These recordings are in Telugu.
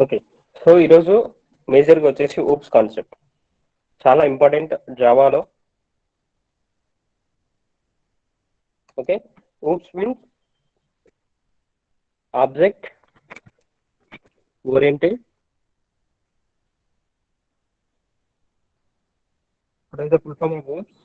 ఓకే. సో, ఈరోజు మేజర్‌గా వచ్చేసి ఊప్స్ కాన్సెప్ట్. చాలా ఇంపార్టెంట్ జావాలో. Okay. OOPs means object oriented. What is the full form of oops?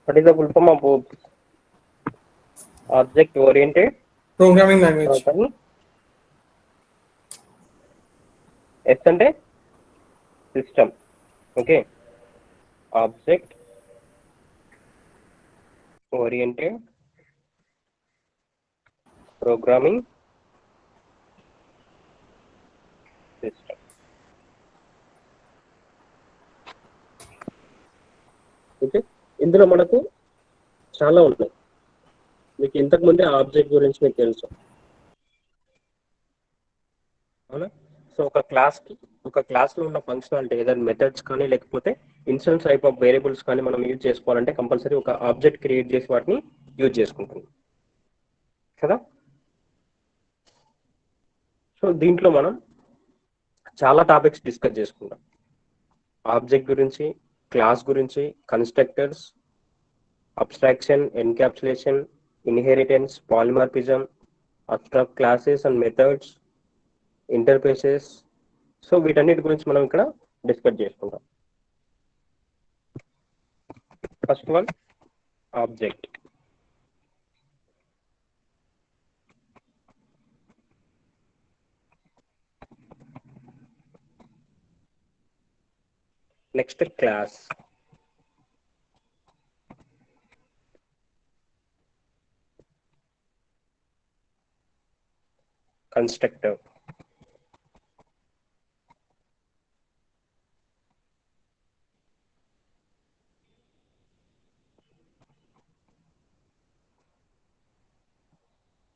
What is the full form of oops? Object oriented Programming language. programming. S అంటే system. Okay. Object oriented programming system. Okay. ఇందులో మనకు చాలా ఉన్నాయి. మీకు ఇంతకు ముందే ఆబ్జెక్ట్ గురించి మీకు తెలుసు, అవునా? సో ఒక క్లాస్లో ఉన్న ఫంక్షనాలిటీ ఏదైనా మెథడ్స్ కానీ లేకపోతే ఇన్స్టెన్స్ టైప్ ఆఫ్ వేరియబుల్స్ కానీ మనం యూజ్ చేసుకోవాలంటే కంపల్సరీ ఒక ఆబ్జెక్ట్ క్రియేట్ చేసి వాటిని యూజ్ చేసుకుంటాం కదా. సో దీంట్లో మనం చాలా టాపిక్స్ డిస్కస్ చేసుకుంటాం. ఆబ్జెక్ట్ గురించి, క్లాస్ గురించి, constructors, abstraction, encapsulation, inheritance, polymorphism, abstract classes and methods, interfaces. So వీటన్నిటి గురించి మనం ఇక్కడ డిస్కస్ చేసుకుంటాం. First one object. Next class. Constructor.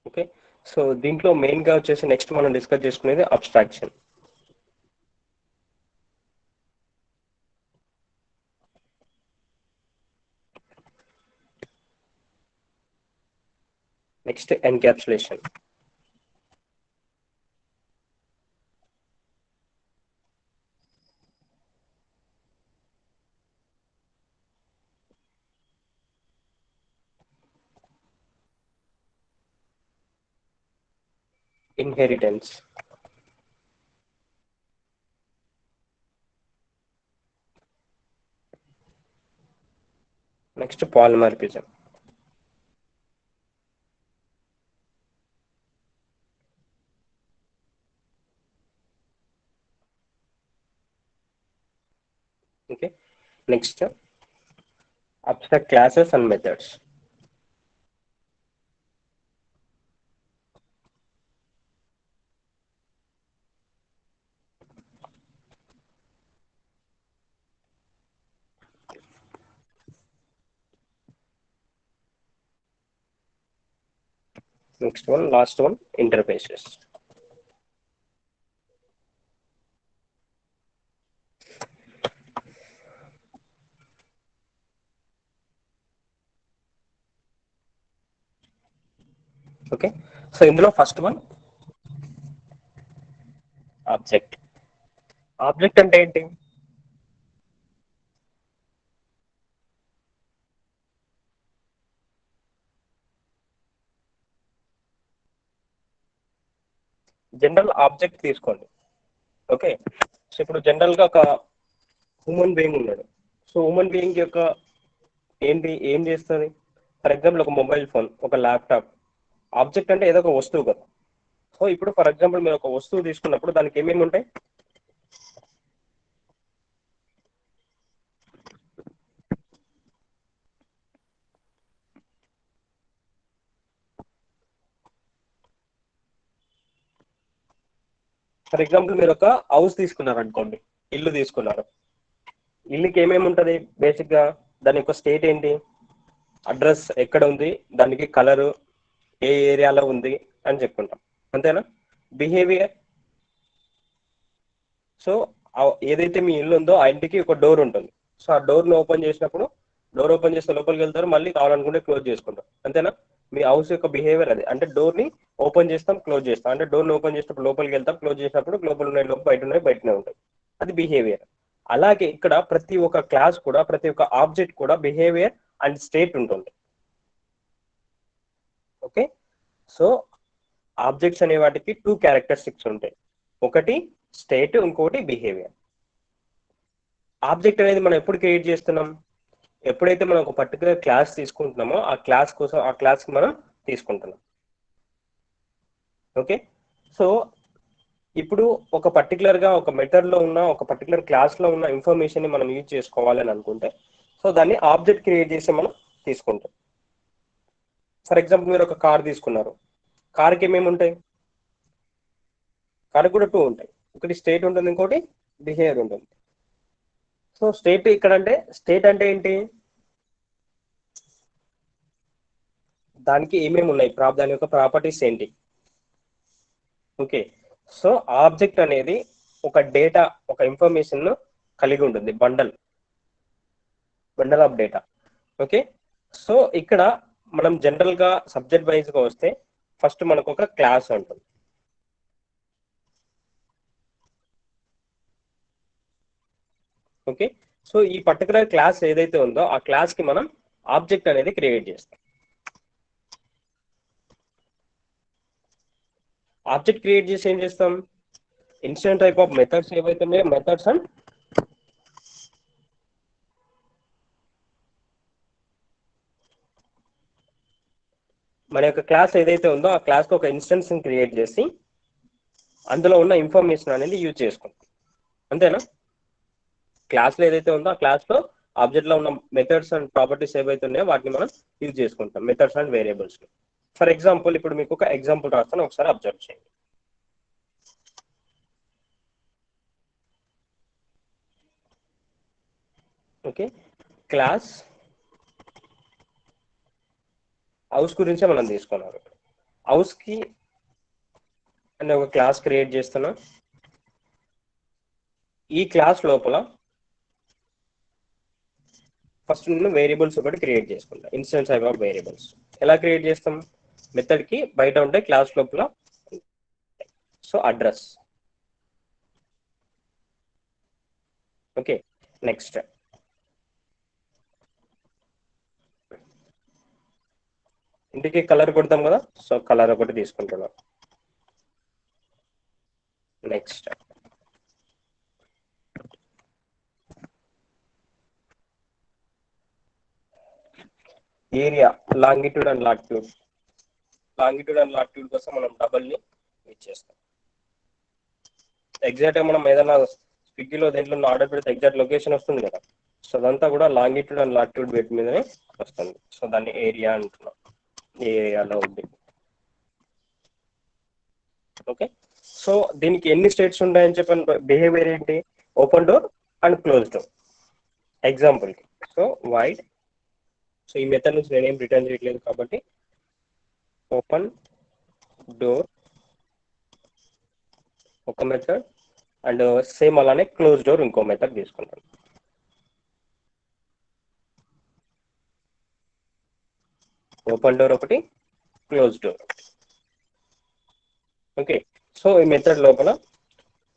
Okay. So దీంట్లో మెయిన్గా వచ్చేసి నెక్స్ట్ మనం డిస్కస్ చేసుకునేది abstraction. Next encapsulation. Inheritance. Next polymorphism. Okay. Next abstract classes and methods. Next one last one interfaces. Okay. So ఇందులో ఫస్ట్ వన్ ఆబ్జెక్ట్. ఆబ్జెక్ట్ అంటే ఏంటి? జనరల్ ఆబ్జెక్ట్ తీసుకోండి. ఓకే. సో ఇప్పుడు జనరల్గా ఒక హ్యూమన్ బీయింగ్ ఉన్నాడు. సో హ్యూమన్ బీయింగ్ యొక్క ఏం చేస్తుంది? ఫర్ ఎగ్జాంపుల్ ఒక మొబైల్ ఫోన్, ఒక ల్యాప్టాప్. ఆబ్జెక్ట్ అంటే ఏదో ఒక వస్తువు కదా. సో ఇప్పుడు ఫర్ ఎగ్జాంపుల్ మీరు ఒక వస్తువు తీసుకున్నప్పుడు దానికి ఏమేమి ఉంటాయి? ఫర్ ఎగ్జాంపుల్ మీరు ఒక హౌస్ తీసుకున్నారు అనుకోండి, ఇల్లు తీసుకున్నారు. ఇల్లుకి ఏమేమి ఉంటుంది బేసిక్ గా? దాని యొక్క స్టేట్ ఏంటి, అడ్రస్ ఎక్కడ ఉంది, దానికి కలరు, ఏ ఏరియాలో ఉంది అని చెప్పుకుంటాం, అంతేనా? బిహేవియర్, సో ఏదైతే మీ ఇల్లు ఉందో ఆ ఇంటికి ఒక డోర్ ఉంటుంది. సో ఆ డోర్ ని ఓపెన్ చేసినప్పుడు, డోర్ ఓపెన్ చేస్తే లోపలికి వెళ్తారు, మళ్ళీ కావాలనుకుంటే క్లోజ్ చేసుకుంటారు, అంతేనా? మీ హౌస్ యొక్క బిహేవియర్ అది. అంటే డోర్ ని ఓపెన్ చేస్తాం, క్లోజ్ చేస్తాం. అంటే డోర్ ని ఓపెన్ చేసినప్పుడు లోపలికి వెళ్తాం, క్లోజ్ చేసినప్పుడు లోపల ఉన్నాయి లోపల, బయట ఉన్నాయి బయటనే ఉంటాయి. అది బిహేవియర్. అలాగే ఇక్కడ ప్రతి ఒక్క క్లాస్ కూడా, ప్రతి ఒక్క ఆబ్జెక్ట్ కూడా బిహేవియర్ అండ్ స్టేట్ ఉంటుంది. ఓకే, సో ఆబ్జెక్ట్స్ అనే వాటికి టూ క్యారెక్టరిస్టిక్స్ ఉంటాయి, ఒకటి స్టేట్, ఇంకోటి బిహేవియర్. ఆబ్జెక్ట్ అనేది మనం ఎప్పుడు క్రియేట్ చేస్తున్నాం? ఎప్పుడైతే మనం ఒక పర్టికులర్ క్లాస్ తీసుకుంటున్నామో ఆ క్లాస్ కోసం, ఆ క్లాస్ కి మనం తీసుకుంటున్నాం. ఓకే, సో ఇప్పుడు ఒక పర్టికులర్ గా ఒక మెథడ్ లో ఉన్న, ఒక పర్టికులర్ క్లాస్ లో ఉన్న ఇన్ఫర్మేషన్ ని మనం యూజ్ చేసుకోవాలని అనుకుంటే, సో దాన్ని ఆబ్జెక్ట్ క్రియేట్ చేసి మనం తీసుకుంటాం. ఫర్ ఎగ్జాంపుల్ మీరు ఒక కార్ తీసుకున్నారు, కార్కి ఏమేమి ఉంటాయి? కార్ కూడా టూ ఉంటాయి, ఒకటి స్టేట్ ఉంటుంది, ఇంకోటి బిహేవియర్ ఉంటుంది. సో స్టేట్ ఇక్కడ అంటే, స్టేట్ అంటే ఏంటి? దానికి ఏమేమి ఉన్నాయి, దాని యొక్క ప్రాపర్టీస్ ఏంటి. ఓకే, సో ఆబ్జెక్ట్ అనేది ఒక డేటా, ఒక ఇన్ఫర్మేషన్ కలిగి ఉంటుంది, bundle of data. Okay, so ఇక్కడ మనం జనరల్ గా సబ్జెక్ట్ వైజ్ గా వస్తే, ఫస్ట్ మనకు ఒక క్లాస్ ఉంటుంది. ఓకే, సో ఈ పర్టికులర్ క్లాస్ ఏదైతే ఉందో ఆ క్లాస్ కి మనం ఆబ్జెక్ట్ అనేది క్రియేట్ చేస్తాం. ఆబ్జెక్ట్ క్రియేట్ చేసి ఏం చేస్తాం? ఇన్స్టెంట్ టైప్ ఆఫ్ మెథడ్స్ ఏవైతే ఉన్నాయో, మెథడ్స్ అండ్ మన యొక్క క్లాస్ ఏదైతే ఉందో ఆ క్లాస్ కి ఒక ఇన్స్టెన్స్ క్రియేట్ చేసి అందులో ఉన్న ఇన్ఫర్మేషన్ అనేది యూజ్ చేసుకుంటాం, అంతేనా? క్లాస్ లో ఏదైతే ఉందో ఆ క్లాస్ లో ఆబ్జెక్ట్ లో ఉన్న మెథడ్స్ అండ్ ప్రాపర్టీస్ ఏవైతే ఉన్నాయో వాటిని మనం యూజ్ చేసుకుంటాం, methods and variables. For example ఇప్పుడు మీకు ఒక ఎగ్జాంపుల్ రాస్తాను, ఒకసారి అబ్జర్వ్ చేయండి. ఓకే, క్లాస్ హౌస్ గురించే మనం తీసుకున్నాం. హౌస్ కి అనే ఒక క్లాస్ క్రియేట్ చేస్తున్నాం. ఈ క్లాస్ లోపల ఫస్ట్ నేను వేరియబుల్స్ ఒకటి క్రియేట్ చేసుకుంటా, ఇన్స్టెన్స్ టైప్ ఆఫ్ వేరియబుల్స్. ఎలా క్రియేట్ చేస్తాం? మెథడ్ కి బయట ఉంటే క్లాస్ లోపల. So address. ఓకే, నెక్స్ట్ ఇంటికి కలర్ కొడతాం కదా, సో కలర్ ఒకటి తీసుకుంటున్నాం. Next area, longitude and latitude. Longitude and latitude కోసం మనం డబల్ ని యూజ్ చేస్తాం. ఎగ్జాక్ట్ గా మనం ఏదైనా స్విగ్గీలో దేంట్లో ఆర్డర్ పెడితే ఎగ్జాక్ట్ లొకేషన్ వస్తుంది కదా, సో అదంతా కూడా లాంగిట్యూడ్ అండ్ లాటిట్యూడ్ బేట్ మీదనే వస్తుంది. సో దాన్ని ఏరియా అంటున్నాం, ఏ ఏరియాలో ఉంది. ఓకే, సో దీనికి ఎన్ని స్టేట్స్ ఉంటాయని చెప్పాను. బిహేవియర్ ఏంటి? Open door and close door. Example కి సో వైడ్, సో ఈ మెథడ్ నుంచి నేనేం రిటర్న్ చేయట్లేదు కాబట్టి ఓపెన్ డోర్ ఒక మెథడ్, అండ్ సేమ్ అలానే క్లోజ్ డోర్ ఇంకో మెథడ్ తీసుకుంటాను. ఓపెన్ డోర్ ఒకటి, క్లోజ్ డోర్ ఒకటి. ఓకే, సో ఈ మెథడ్ లోపల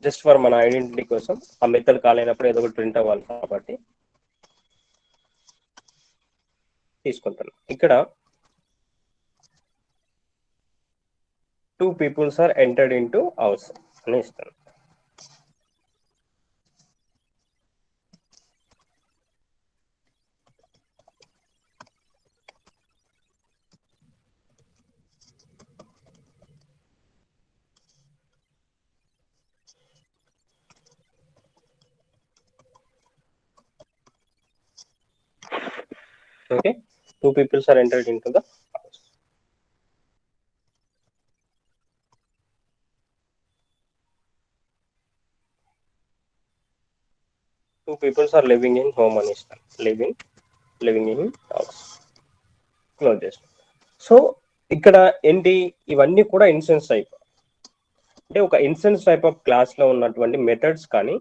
జస్ట్ ఫర్ మన ఐడెంటిటీ కోసం ఆ మెథడ్ కాల్ అయినప్పుడు ఏదో ఒకటి ప్రింట్ అవ్వాలి కాబట్టి తీసుకుంటాను. ఇక్కడ 2 peoples are entered in to house అని ఇస్తాను. Okay, 2 peoples are entered in to the house. Peoples are living in home అని ఇస్తాను. లివింగ్ ఇన్ హౌస్ క్లోజ్ చేస్తాం. సో ఇక్కడ ఏంటి, ఇవన్నీ కూడా ఇన్స్టెన్స్ టైప్. అంటే ఒక ఇన్స్టెన్స్ టైప్ ఆఫ్ క్లాస్ లో ఉన్నటువంటి మెథడ్స్ కానీ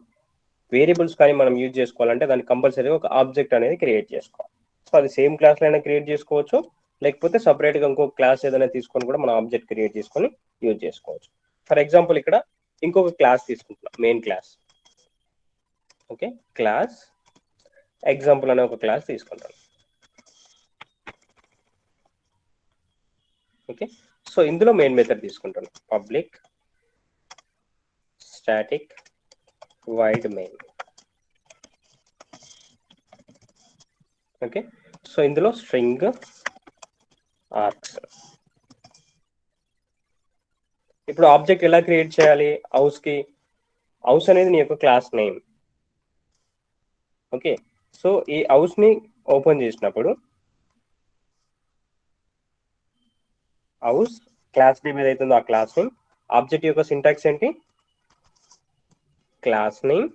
వేరియబుల్స్ కానీ మనం యూజ్ చేసుకోవాలంటే దానికి కంపల్సరీ ఒక ఆబ్జెక్ట్ అనేది క్రియేట్ చేసుకోవాలి. సో అది సేమ్ క్లాస్ లో అయినా క్రియేట్ చేసుకోవచ్చు, లేకపోతే సపరేట్ గా ఇంకొక క్లాస్ ఏదైనా తీసుకొని కూడా మనం ఆబ్జెక్ట్ క్రియేట్ చేసుకొని యూజ్ చేసుకోవచ్చు. ఫర్ ఎగ్జాంపుల్ ఇక్కడ ఇంకొక క్లాస్ తీసుకుంటున్నాం, main class. Okay, class example అనే ఒక క్లాస్ తీసుకుంటాను. ఓకే, సో ఇందులో మెయిన్ మెథడ్ తీసుకుంటాను, public static void main. Okay, so ఇందులో స్ట్రింగ్ ఆర్క్స్. ఇప్పుడు ఆబ్జెక్ట్ ఎలా క్రియేట్ చేయాలి, హౌస్ అనేది నీ యొక్క క్లాస్ నేమ్. ఓకే, సో ఈ హౌస్ ని ఓపెన్ చేసినప్పుడు హౌస్ క్లాస్ నేమ్ ఏదైతుందో ఆ క్లాస్ నేమ్, ఆబ్జెక్ట్ యొక్క సింటాక్స్ ఏంటి, class name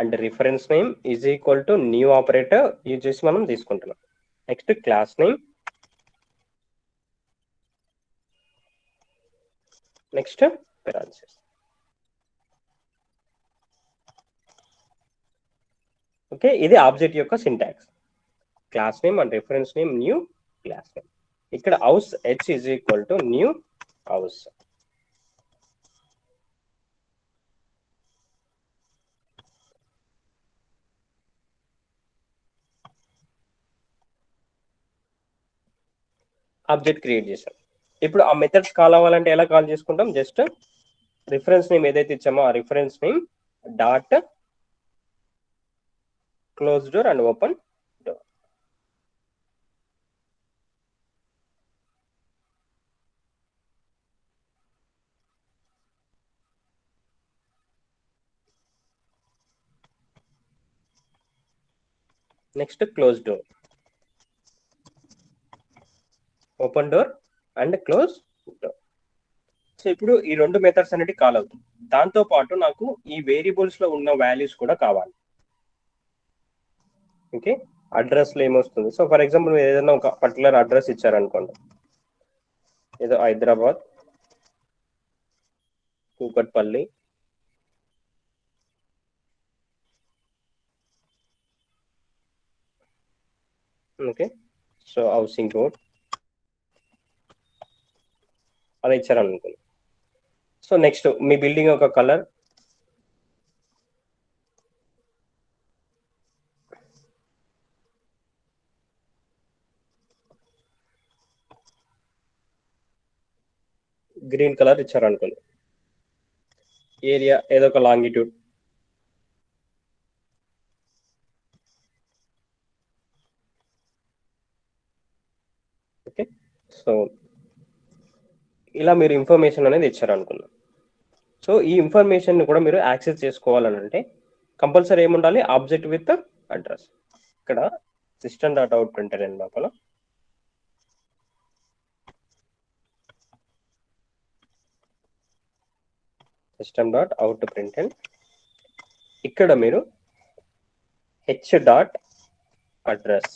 and reference name is equal to new operator use చేసి మనం తీసుకుంటున్నాం. Next class name, next parenthesis. Okay, ఇది ఆబ్జెక్ట్ యొక్క syntax, class name and reference name new class name. ఇక్కడ house H is equal to new house. Object create చేసాం. ఇప్పుడు ఆ మెథడ్స్ కాల్ అవ్వాలంటే ఎలా కాల్ చేసుకుంటాం, జస్ట్ రిఫరెన్స్ నేమ్ ఏదైతే ఇచ్చామో ఆ reference name dot close door and open door. Next close door, open door and close door. So ఇప్పుడు ఈ రెండు మెథడ్స్ అనేవి కాల్ అవుతాయి. దాంతో పాటు నాకు ఈ వేరియబుల్స్ లో ఉన్న వాల్యూస్ కూడా కావాలి. ఓకే, అడ్రస్ లో ఏమొస్తుంది, సో ఫర్ ఎగ్జాంపుల్ మీరు ఏదైనా ఒక పర్టికులర్ అడ్రస్ ఇచ్చారనుకోండి, ఏదో Hyderabad, Kukatpally, okay, so housing code అలా ఇచ్చారనుకోండి. సో నెక్స్ట్ మీ బిల్డింగ్ యొక్క కలర్ గ్రీన్ కలర్ ఇచ్చారనుకోండి, ఏరియా ఏదో ఒక లాంగిట్యూడ్, ఓకే, సో ఇలా మీరు ఇన్ఫర్మేషన్ అనేది ఇచ్చారనుకున్నాం. సో ఈ ఇన్ఫర్మేషన్ కూడా మీరు యాక్సెస్ చేసుకోవాలని అంటే కంపల్సరీ ఏముండాలి, ఆబ్జెక్ట్ విత్ అడ్రస్. ఇక్కడ సిస్టమ్ డాట్ అవుట్ ప్రింటర్ లోపల సిస్టమ్ డాట్ అవుట్ ప్రింటర్, ఇక్కడ మీరు H dot address.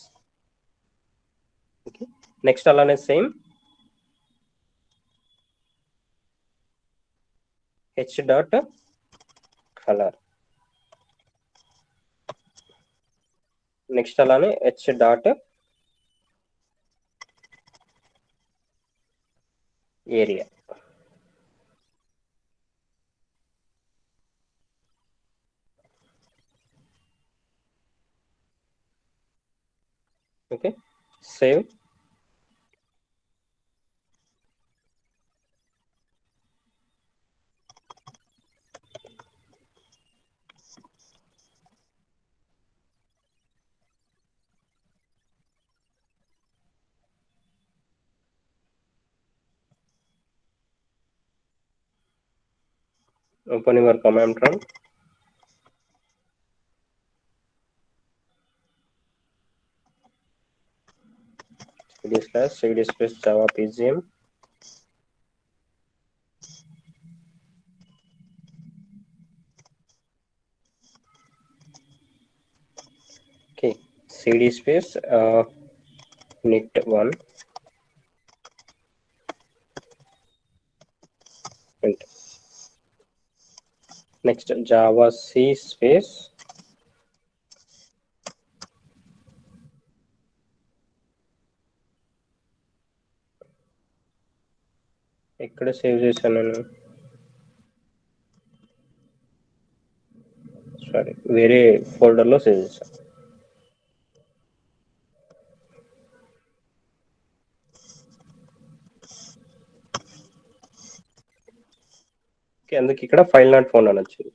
Okay, next అలానే same H dot colour, next అలానే H dot area. Okay, save. Open your command prompt. cd space java pgm. cd space init1 print. Next java c space ఎక్కడ సేవ్ చేశాను నేను, సారీ వేరే ఫోల్డర్లో సేవ్ చేశాను. అందుకు ఇక్కడ ఫైల్ నాట్ ఫౌండ్ అని వచ్చింది.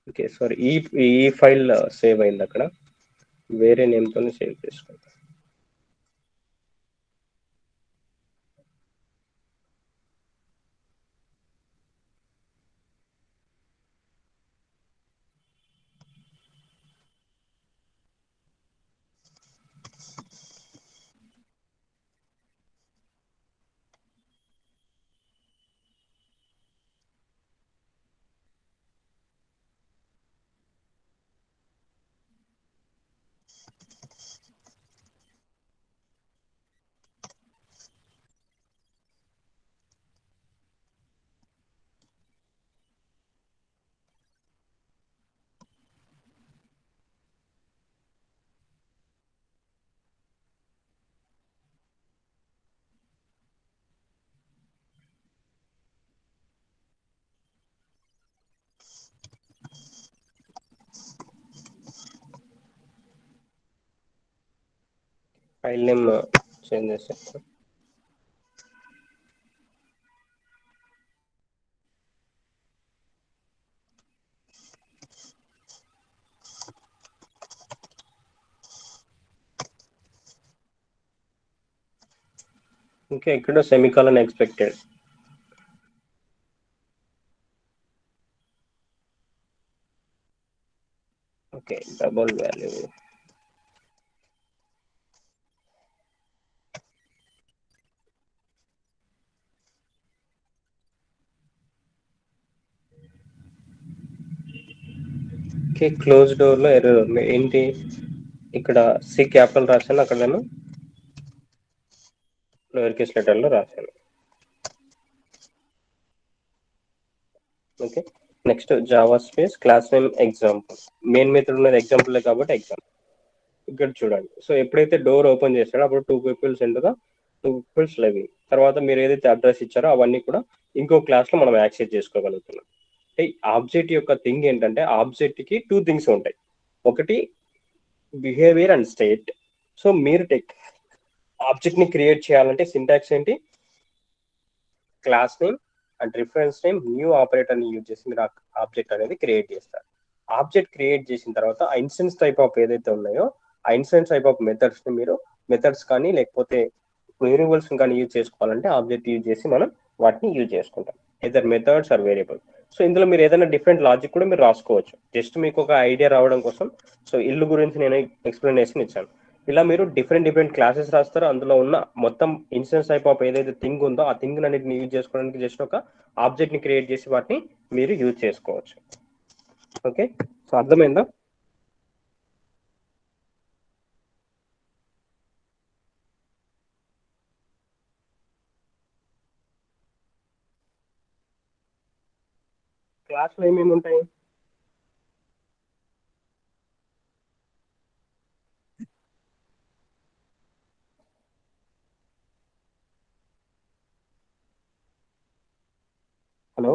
ఓకే సారీ, ఈ ఫైల్ సేవ్ అయింది, అక్కడ వేరే నేమ్తో సేవ్ చేసుకుంటాం. ఫైల్ నేమ్ చేంజ్ చేస్తాను. ఇంకా ఇక్కడ semicolon expected. Okay, double value. Okay, close డోర్లో ఎర్రర్ ఉంది ఏంటి, ఇక్కడ సి క్యాపిటల్ రాశాను, అక్కడ నేను లోయర్ కేస్ లెటర్లో రాశాను. Okay, next Java space class name example. Main method ఉన్నది ఎగ్జాంపుల్ కాబట్టి ఎగ్జాంపుల్. ఇక్కడ చూడండి, సో ఎప్పుడైతే డోర్ ఓపెన్ చేస్తాడో అప్పుడు 2 పీపుల్స్ ఎంటుగా 2 పీపుల్స్ లివింగ్. తర్వాత మీరు ఏదైతే అడ్రస్ ఇచ్చారో అవన్నీ కూడా ఇంకో క్లాస్లో మనం యాక్సెస్ చేసుకోగలుగుతున్నాం. అంటే ఆబ్జెక్ట్ యొక్క థింగ్ ఏంటంటే, ఆబ్జెక్ట్కి 2 థింగ్స్ ఉంటాయి. ఒకటి బిహేవియర్ అండ్ స్టేట్. సో మీరు ఆబ్జెక్ట్ని క్రియేట్ చేయాలంటే సింటాక్స్ ఏంటి, class name and reference name new ఆపరేటర్ని యూజ్ చేసి మీరు ఆబ్జెక్ట్ అనేది క్రియేట్ చేస్తారు. ఆబ్జెక్ట్ క్రియేట్ చేసిన తర్వాత ఆ ఇన్స్టెన్స్ టైప్ ఆఫ్ ఏదైతే ఉన్నాయో ఆ ఇన్స్టెన్స్ టైప్ ఆఫ్ మెథడ్స్ని మీరు మెథడ్స్ కానీ లేకపోతే వేరియబుల్స్ కానీ యూజ్ చేసుకోవాలంటే ఆబ్జెక్ట్ యూజ్ చేసి మనం వాటిని యూజ్ చేసుకుంటాం, either methods or variable. So ఇందులో మీరు ఏదైనా డిఫరెంట్ లాజిక్ కూడా మీరు రాసుకోవచ్చు, జస్ట్ మీకు ఒక ఐడియా రావడం కోసం. సో ఇల్లు గురించి నేను ఎక్స్ప్లెనేషన్ ఇచ్చాను. ఇలా మీరు డిఫరెంట్ క్లాసెస్ రాస్తారు, అందులో ఉన్న మొత్తం ఇన్స్టెన్స్ టైప్ ఆఫ్ ఏదైతే థింగ్ ఉందో ఆ థింగ్ అన్నిటిని యూజ్ చేసుకోవడానికి జస్ట్ ఒక ఆబ్జెక్ట్ ని క్రియేట్ చేసి వాటిని మీరు యూజ్ చేసుకోవచ్చు. ఓకే, సో అర్థమైందా? క్లాస్ లో ఏమేమి ఉంటాయి? హలో.